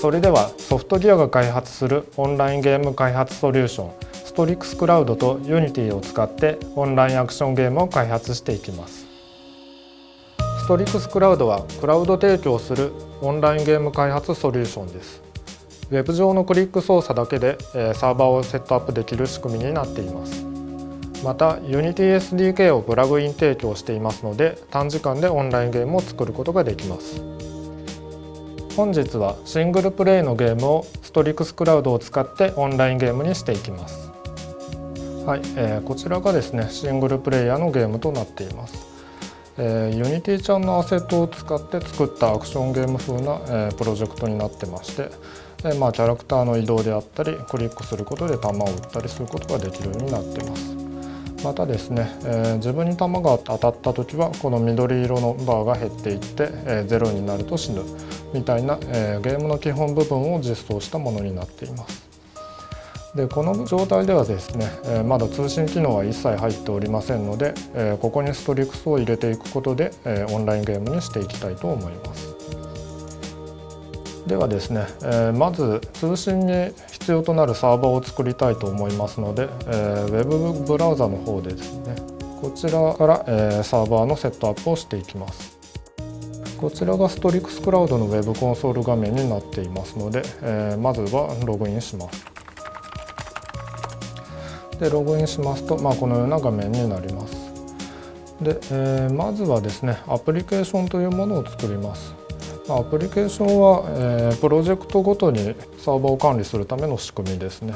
それではソフトギアが開発するオンラインゲーム開発ソリューションストリックスクラウドと Unity を使ってオンラインアクションゲームを開発していきます。ストリックスクラウドはクラウド提供するオンラインゲーム開発ソリューションです。ウェブ上のクリック操作だけでサーバーをセットアップできる仕組みになっています。また Unity SDK をプラグイン提供していますので短時間でオンラインゲームを作ることができます。本日はシングルプレイのゲームをストリックスクラウドを使ってオンラインゲームにしていきます。はい、こちらがですねシングルプレイヤーのゲームとなっています。Unity ちゃんのアセットを使って作ったアクションゲーム風な、プロジェクトになってまして、キャラクターの移動であったりクリックすることで弾を撃ったりすることができるようになっています。またですね、自分に弾が当たった時はこの緑色のバーが減っていって、0になると死ぬみたいな、ゲームの基本部分を実装したものになっています。でこの状態ではですね、まだ通信機能は一切入っておりませんので、ここにストリックスを入れていくことで、オンラインゲームにしていきたいと思います。ではですね、まず通信に必要となるサーバーを作りたいと思いますので、ウェブブラウザの方でですねこちらから、サーバーのセットアップをしていきます。こちらがストリックスクラウドのウェブコンソール画面になっていますので、まずはログインします。でログインしますと、このような画面になります。で、まずはですねアプリケーションというものを作ります。アプリケーションは、プロジェクトごとにサーバーを管理するための仕組みですね。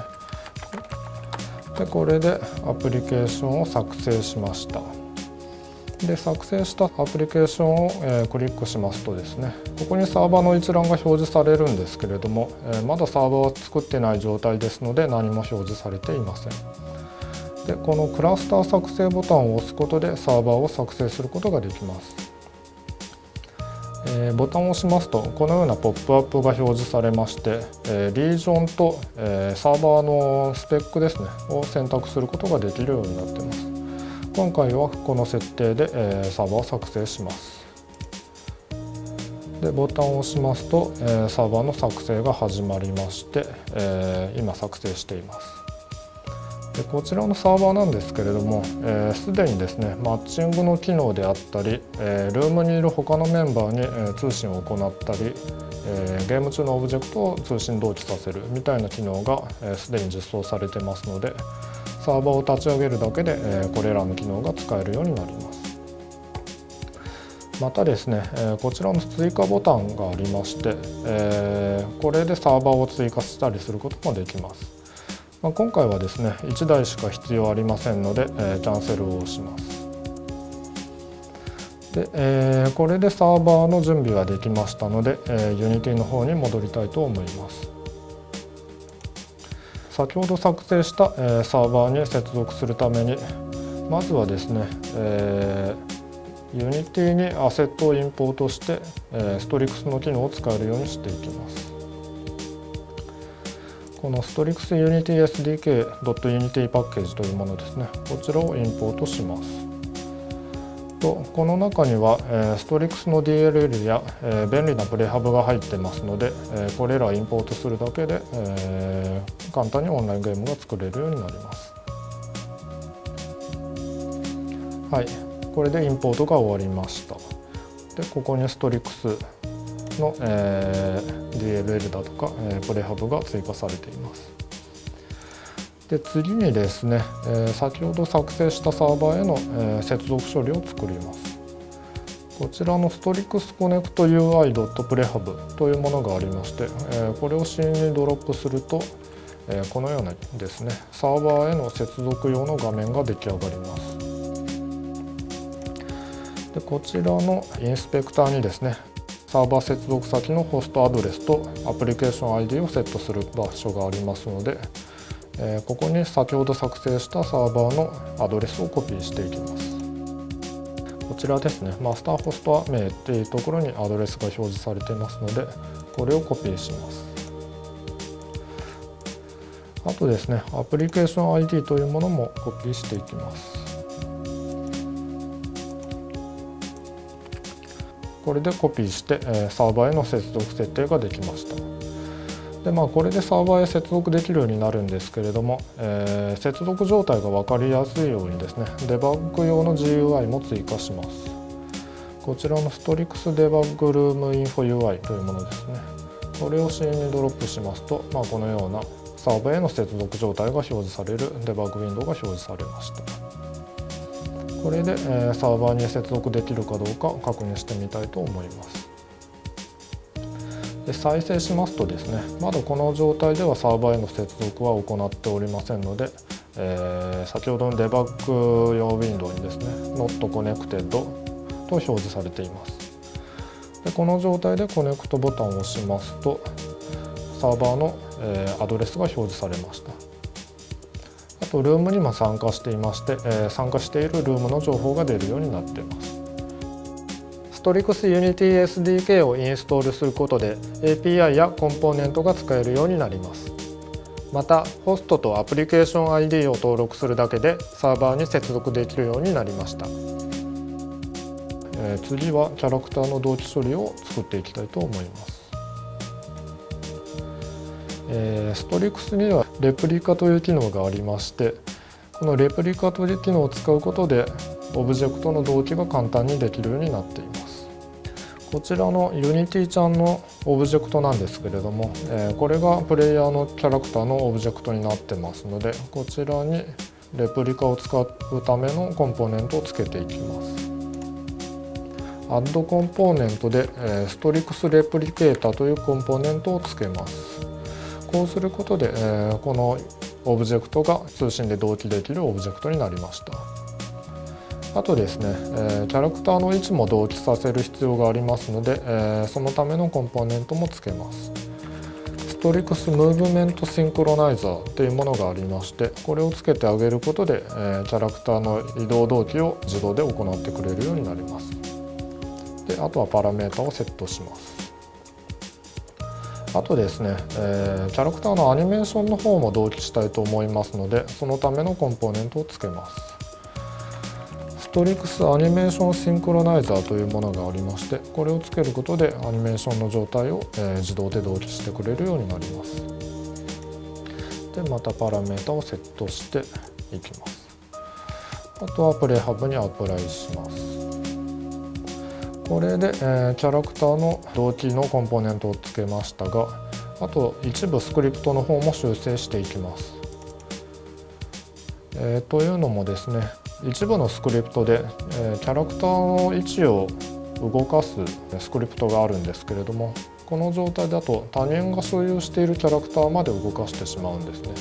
でこれでアプリケーションを作成しました。で作成したアプリケーションを、クリックしますとですねここにサーバーの一覧が表示されるんですけれども、まだサーバーは作ってない状態ですので何も表示されていません。でこのクラスター作成ボタンを押すことでサーバーを作成することができます。ボタンを押しますとこのようなポップアップが表示されまして、リージョンと、サーバーのスペックですねを選択することができるようになっています。今回はこの設定で、サーバーを作成します。でボタンを押しますと、サーバーの作成が始まりまして、今作成しています。でこちらのサーバーなんですけれども、すでにですねマッチングの機能であったり、ルームにいる他のメンバーに、通信を行ったり、ゲーム中のオブジェクトを通信同期させるみたいな機能がすでに実装されてますのでサーバーを立ち上げるだけで、これらの機能が使えるようになります。またですね、こちらの追加ボタンがありまして、これでサーバーを追加したりすることもできます。今回はですね1台しか必要ありませんので、キャンセルを押します。で、これでサーバーの準備ができましたので、Unity の方に戻りたいと思います。先ほど作成した、サーバーに接続するためにまずはですね、Unity にアセットをインポートして、ストリックスの機能を使えるようにしていきます。この StrixUnitySDK.Unity パッケージというものですねこちらをインポートします。とこの中には、Strix の DLL や、便利なプレハブが入ってますので、これらをインポートするだけで、簡単にオンラインゲームが作れるようになります。はい、これでインポートが終わりました。でここに Strixの、DLL だとか、プレハブが追加されています。で次にですね、先ほど作成したサーバーへの、接続処理を作ります。こちらの StrixConnectUI.prehab というものがありまして、これを C にドロップすると、このようなですねサーバーへの接続用の画面が出来上がります。でこちらのインスペクターにですねサーバー接続先のホストアドレスとアプリケーション ID をセットする場所がありますので、ここに先ほど作成したサーバーのアドレスをコピーしていきます。こちらですね、マスターホスト名っていうところにアドレスが表示されていますので、これをコピーします。あとですね、アプリケーション ID というものもコピーしていきます。これでコピーしてサーバーへの接続設定ができました。でこれでサーバーへ接続できるようになるんですけれども、接続状態が分かりやすいようにですね、デバッグ用の GUI も追加します。こちらのストリクスデバッグルームインフォ UI というものですね。これを C にドロップしますと、このようなサーバーへの接続状態が表示されるデバッグウィンドウが表示されました。これで、サーバーに接続できるかどうか確認してみたいと思います。で再生しますとですね、まだこの状態ではサーバーへの接続は行っておりませんので、先ほどのデバッグ用ウィンドウにですね Not Connected と表示されています。でこの状態でコネクトボタンを押しますとサーバーの、アドレスが表示されました。あとルームにも参加していまして、参加しているルームの情報が出るようになっています。Strix Unity SDK をインストールすることで API やコンポーネントが使えるようになります。また、ホストとアプリケーション ID を登録するだけでサーバーに接続できるようになりました。次はキャラクターの同期処理を作っていきたいと思います。Strix にはレプリカという機能がありまして、このレプリカという機能を使うことでオブジェクトの同期が簡単にできるようになっています。こちらの Unity ちゃんのオブジェクトなんですけれども、これがプレイヤーのキャラクターのオブジェクトになってますので、こちらにレプリカを使うためのコンポーネントをつけていきます。Add コンポーネントで Strix Replicator というコンポーネントをつけます。こうすることでこのオブジェクトが通信で同期できるオブジェクトになりました。あとですね、キャラクターの位置も同期させる必要がありますので、そのためのコンポーネントもつけます。Strix Movement Synchronizer というものがありまして、これをつけてあげることで、キャラクターの移動同期を自動で行ってくれるようになります。で、あとはパラメータをセットします。あとですね、キャラクターのアニメーションの方も同期したいと思いますので、そのためのコンポーネントをつけます。Strix Animation Synchronizer というものがありまして、これをつけることでアニメーションの状態を自動で同期してくれるようになります。で、またパラメータをセットしていきます。あとはプレイハブにアプライします。これで、キャラクターの同期のコンポーネントをつけましたが、あと一部スクリプトの方も修正していきます。というのもですね、一部のスクリプトで、キャラクターの位置を動かすスクリプトがあるんですけれども、この状態だと他人が所有しているキャラクターまで動かしてしまうんですね。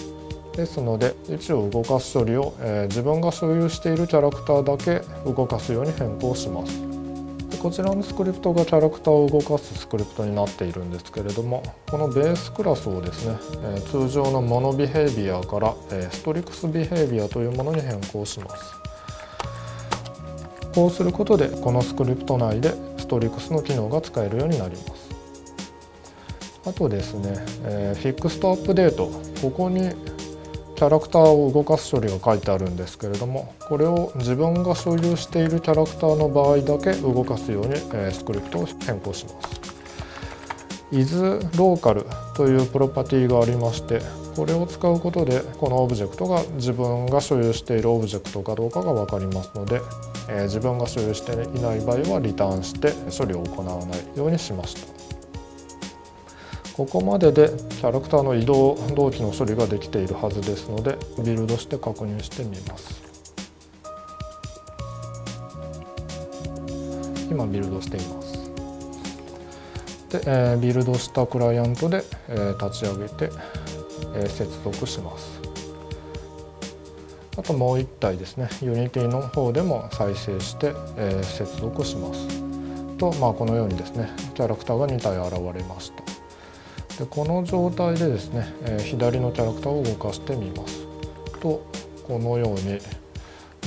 ですので位置を動かす処理を、自分が所有しているキャラクターだけ動かすように変更します。こちらのスクリプトがキャラクターを動かすスクリプトになっているんですけれども、このベースクラスをですね、通常のモノビヘイビアからストリクスビヘイビアというものに変更します。こうすることでこのスクリプト内でストリクスの機能が使えるようになります。あとですね、フィックストアップデート、ここにキャラクターを動かす処理が書いてあるんですけれども、これを自分が所有しているキャラクターの場合だけ動かすようにスクリプトを変更します。isLocal というプロパティがありまして、これを使うことでこのオブジェクトが自分が所有しているオブジェクトかどうかが分かりますので、自分が所有していない場合はリターンして処理を行わないようにしました。ここまででキャラクターの移動同期の処理ができているはずですので、ビルドして確認してみます。今ビルドしています。で、ビルドしたクライアントで立ち上げて接続します。あともう1体ですね、Unity の方でも再生して接続しますと、このようにですね、キャラクターが2体現れました。でこの状態でですね、左のキャラクターを動かしてみますと、このように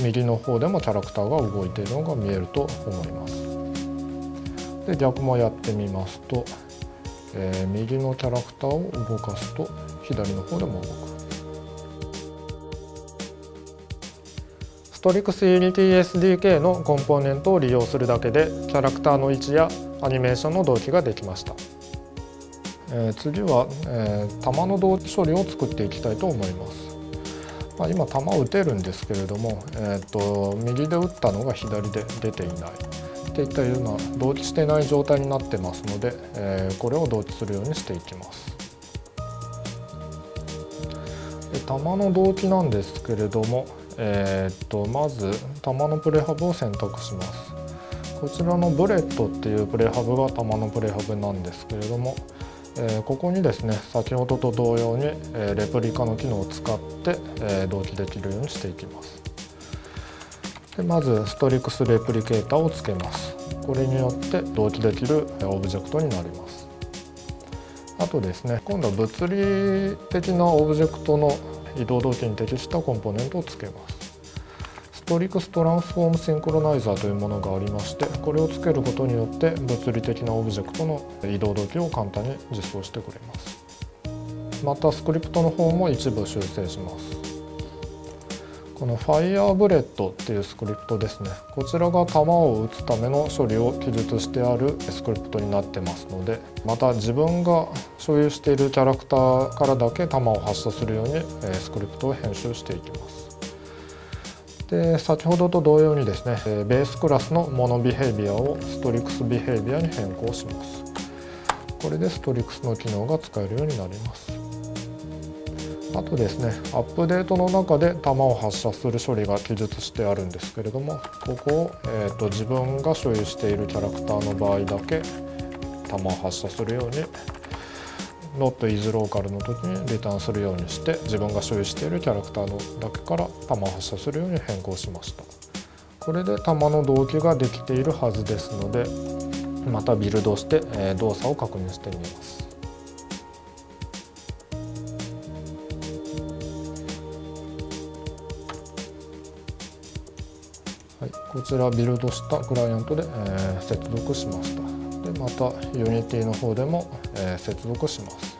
右の方でもキャラクターが動いているのが見えると思います。で逆もやってみますと、右のキャラクターを動かすと左の方でも動く。Strix Unity SDK のコンポーネントを利用するだけでキャラクターの位置やアニメーションの同期ができました。次は、弾の同期処理を作っていきたいと思います。今弾を打てるんですけれども、右で打ったのが左で出ていないっていったような同期していない状態になってますので、これを同期するようにしていきます。弾の同期なんですけれども、まず弾のプレハブを選択します。こちらのブレッドっていうプレハブが弾のプレハブなんですけれども、ここにですね、先ほどと同様にレプリカの機能を使って同期できるようにしていきます。でまずストリクスレプリケータをつけます。これによって同期できるオブジェクトになります。あとですね、今度は物理的なオブジェクトの移動同期に適したコンポーネントをつけます。ストリクストランスフォームシンクロナイザーというものがありまして、これをつけることによって物理的なオブジェクトの移動同期を簡単に実装してくれます。またスクリプトの方も一部修正します。この Firebullet っていうスクリプトですね、こちらが弾を撃つための処理を記述してあるスクリプトになってますので、また自分が所有しているキャラクターからだけ弾を発射するようにスクリプトを編集していきます。で先ほどと同様にですね、ベースクラスのモノビヘイビアをストリクスビヘイビアに変更します。これでストリクスの機能が使えるようになります。あとですね、アップデートの中で弾を発射する処理が記述してあるんですけれども、ここを、自分が所有しているキャラクターの場合だけ弾を発射するようにNot is local の時にリターンするようにして、自分が所有しているキャラクターのだけから弾を発射するように変更しました。これで弾の同期ができているはずですので、またビルドして動作を確認してみます。はい、こちらビルドしたクライアントで接続しました。でまた Unity の方でも接続します。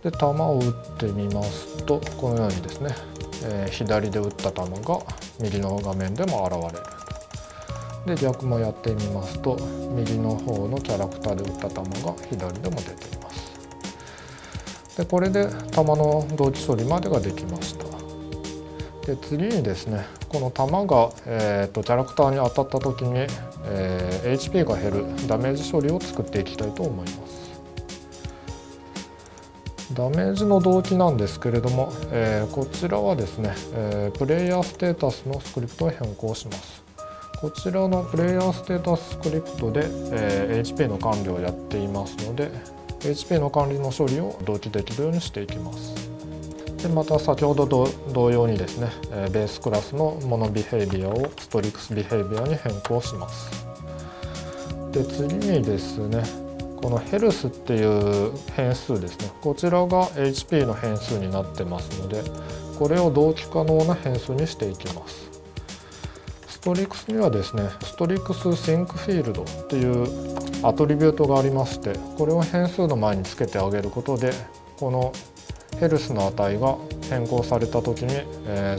で弾を打ってみますと、このようにですね、左で打った弾が右の画面でも現れる。で逆もやってみますと、右の方のキャラクターで打った弾が左でも出ています。でこれで弾の同期処理までができました。で次にですね、この弾が、キャラクターに当たった時に、HP が減るダメージ処理を作っていきたいと思います。ダメージの同期なんですけれども、こちらはですね、プレイヤーステータスのスクリプトを変更します。こちらのプレイヤーステータススクリプトで、HP の管理をやっていますので、HP の管理の処理を同期できるようにしていきます。でまた先ほどと同様にですね、ベースクラスのモノビヘイビアをストリクスビヘイビアに変更します。で次にですね、このヘルスっていう変数ですね、こちらが HP の変数になってますので、これを同期可能な変数にしていきます。ストリクスにはですね、ストリクスシンクフィールドっていうアトリビュートがありまして、これを変数の前につけてあげることで、このヘルスの値が変更された時に、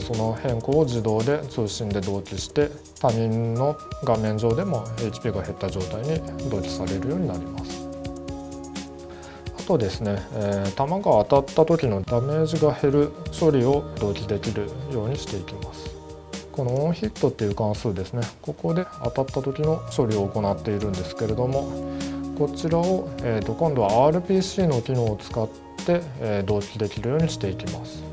その変更を自動で通信で同期して、他人の画面上でも HP が減った状態に同期されるようになります。あとですね、弾が当たった時のダメージが減る処理を同期できるようにしていきます。このオンヒットっていう関数ですね、ここで当たった時の処理を行っているんですけれども、こちらを、今度は RPC の機能を使って同期できるようにしていきます。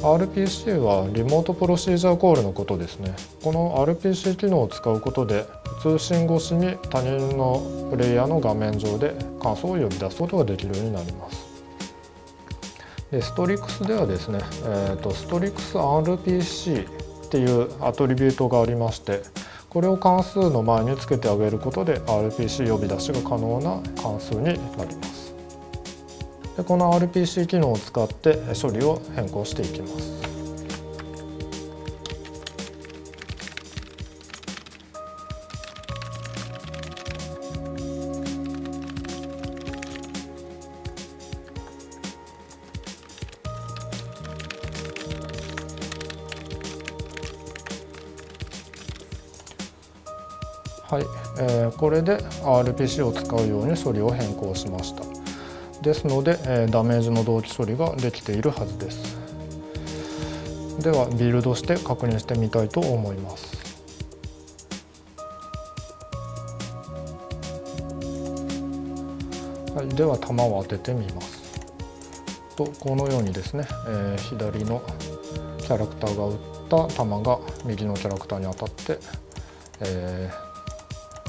RPC はリモートプロシージャーコールのことですね。この RPC 機能を使うことで、通信越しに他人のプレイヤーの画面上で関数を呼び出すことができるようになります。でストリクスではですね、ストリクス RPC っていうアトリビュートがありまして、これを関数の前につけてあげることで RPC 呼び出しが可能な関数になります。でこの RPC 機能を使って処理を変更していきます。はい、これで RPC を使うように処理を変更しました。ですので、ダメージの同期処理ができているはずです。ではビルドして確認してみたいと思います。はい、では弾を当ててみますと、このようにですね、左のキャラクターが撃った弾が右のキャラクターに当たって、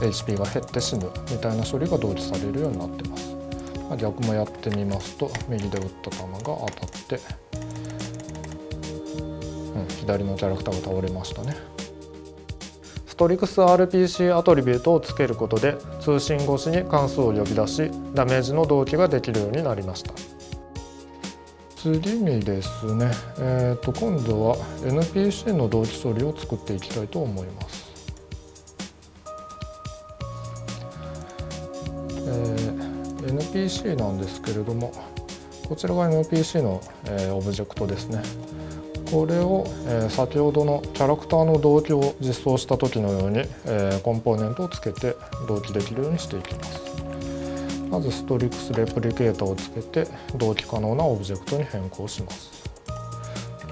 HP が減って死ぬみたいな処理が同期されるようになってます。逆もやってみますと、右で撃った弾が当たって、左のキャラクターが倒れましたね。ストリクス RPC アトリビュートをつけることで通信越しに関数を呼び出し、ダメージの同期ができるようになりました。次にですね、今度は NPC の同期処理を作っていきたいと思います。NPC なんですけれども、こちらが NPC の、オブジェクトですね。これを、先ほどのキャラクターの同期を実装した時のように、コンポーネントをつけて同期できるようにしていきます。まずストリクスレプリケータをつけて同期可能なオブジェクトに変更します。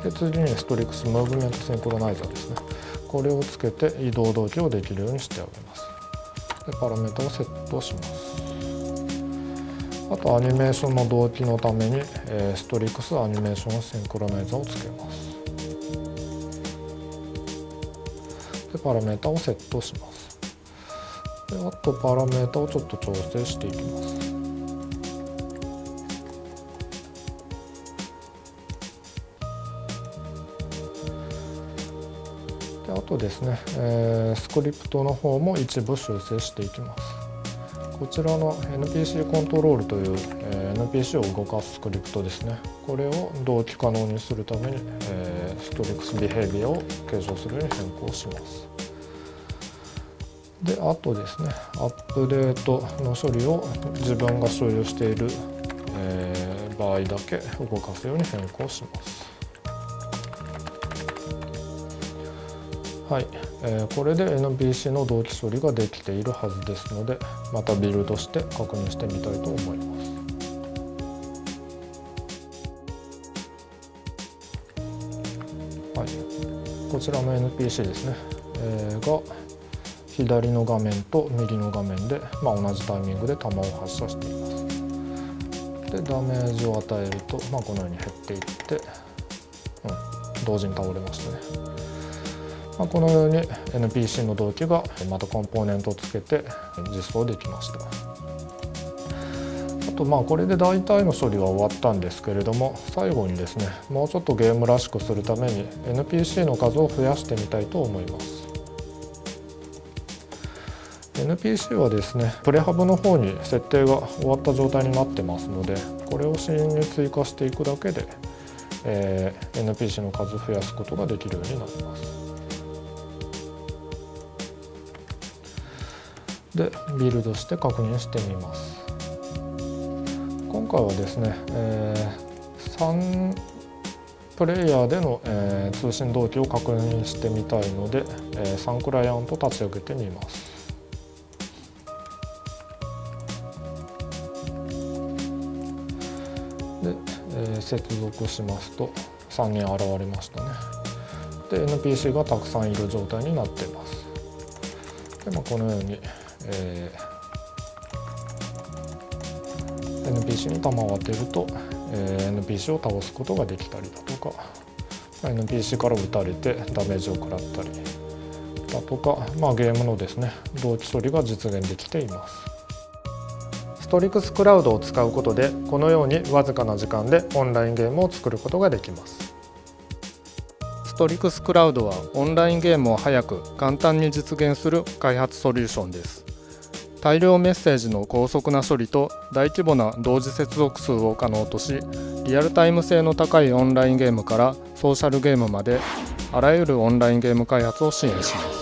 で、次にストリクスムーブメントシンクロナイザーですね。これをつけて移動同期をできるようにしてあげます。で、パラメータをセットします。あとアニメーションの同期のために、ストリクスアニメーションシンクロナイザーをつけます。で、パラメータをセットします。で、あとパラメータをちょっと調整していきます。で、あとですね、スクリプトの方も一部修正していきます。こちらの NPC コントロールという、NPC を動かすスクリプトですね。これを同期可能にするために、ストリクスビヘイビアを継承するように変更します。で、あとですね、アップデートの処理を自分が所有している、場合だけ動かすように変更します。はい、これで NPC の同期処理ができているはずですので、またビルドして確認してみたいと思います。はい、こちらの NPC ですね、が左の画面と右の画面で、同じタイミングで弾を発射しています。で、ダメージを与えると、このように減っていって、同時に倒れましたね。このように NPC の同期がまたコンポーネントをつけて実装できました。あとこれで大体の処理は終わったんですけれども、最後にですね、もうちょっとゲームらしくするために NPC の数を増やしてみたいと思います。NPC はですね、プレハブの方に設定が終わった状態になってますので、これをシーンに追加していくだけで、NPC の数を増やすことができるようになります。で、ビルドして確認してみます。今回はですね、3プレイヤーでの、通信同期を確認してみたいので、3クライアント立ち上げてみます。で、接続しますと3人現れましたね。で、NPC がたくさんいる状態になっています。で、このように、NPC に弾を当てると、NPC を倒すことができたりだとか、NPC から撃たれてダメージを食らったりだとか、ゲームのですね、同期処理が実現できています。ストリクスクラウドを使うことで、このようにわずかな時間でオンラインゲームを作ることができます。ストリクスクラウドはオンラインゲームを早く簡単に実現する開発ソリューションです。大量メッセージの高速な処理と大規模な同時接続数を可能とし、リアルタイム性の高いオンラインゲームからソーシャルゲームまで、あらゆるオンラインゲーム開発を支援します。